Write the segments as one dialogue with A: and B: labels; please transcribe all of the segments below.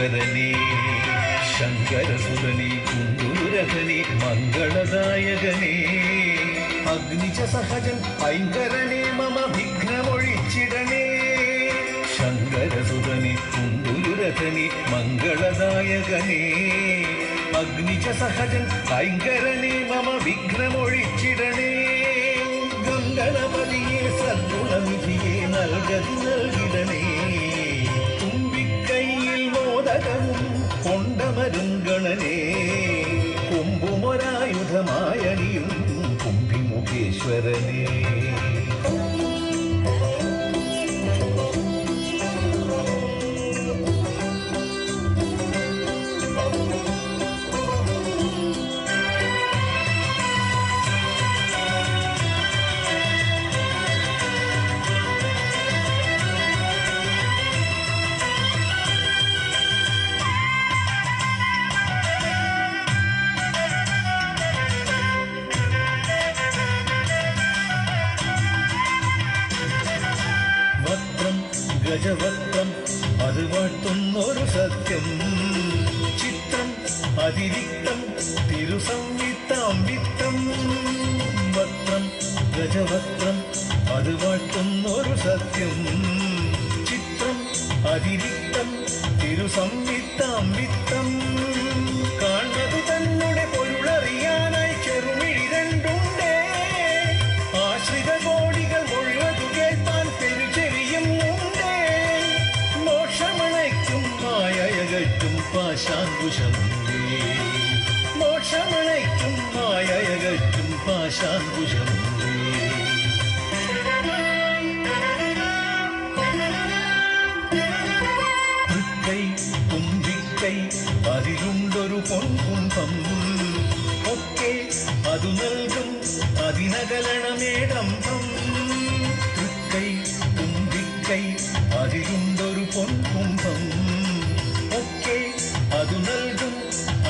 A: മുഖേശ്വരനേ ശങ്കരസുതനേ കുണ്ടൂരധനേ മംഗളദായകനേ അഗ്നിജ സഹജൻ ഐങ്കരനേ മമ വിഘ്നമൊഴിച്ചിടണേ ശങ്കരസുതനേ കുണ്ടൂരധനേ മംഗളദായകനേ അഗ്നിജ സഹജൻ ഐങ്കരനേ മമ വിഘ്നമൊഴിച്ചിടണേ ഗംഗണപതിയെ സദ്ഗുണനിധിയെ നൽകതി നൽകിടണേ തുമ്പിക്കൈയിൽ മോദകവും കൊണ്ടമരുങ്കണനേ കൊമ്പുമൊരായുധമായണിയും കുംഭിമുഖേശ്വരനേ ഗജവക്രം അത് വാഴ്ത്തുന്നൊരു സത്യം ചിത്രം അതിരിക്തം തിരുസംവിത്താം വിത്തം വക്രം ഗജവക്രം അത് വാഴ്ത്തുന്നൊരു സത്യം ചിത്രം അതിരിക്തം തിരുസംവിത്താം വിത്തം കാണുന്നത് തന്നെ പൊരുളറിയാനായി ചെറുമിഴി രണ്ടുണ്ടേ ആശ്രിത കോടികൾ മുഴുവതു കേൾപ്പാൻ പെരുചെവിയും മായയകറ്റും പാശാങ്കുശമുണ്ടേ മോക്ഷമണയ്ക്കും മായയകറ്റും പാശാങ്കുശമുണ്ടേ തൃക്കൈ തുമ്പിക്കൈ അതിലുണ്ടൊരു പൊൻകുംഭം ഒക്കെ അതു നൽകും അതിനകലണമേടംഭം തൃക്കൈ തുമ്പിക്കൈ അതിലുണ്ടൊരു പൊൻകുംഭം ഒക്കെ അതു നൽകും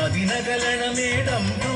A: അതിനകലണമേടംഭം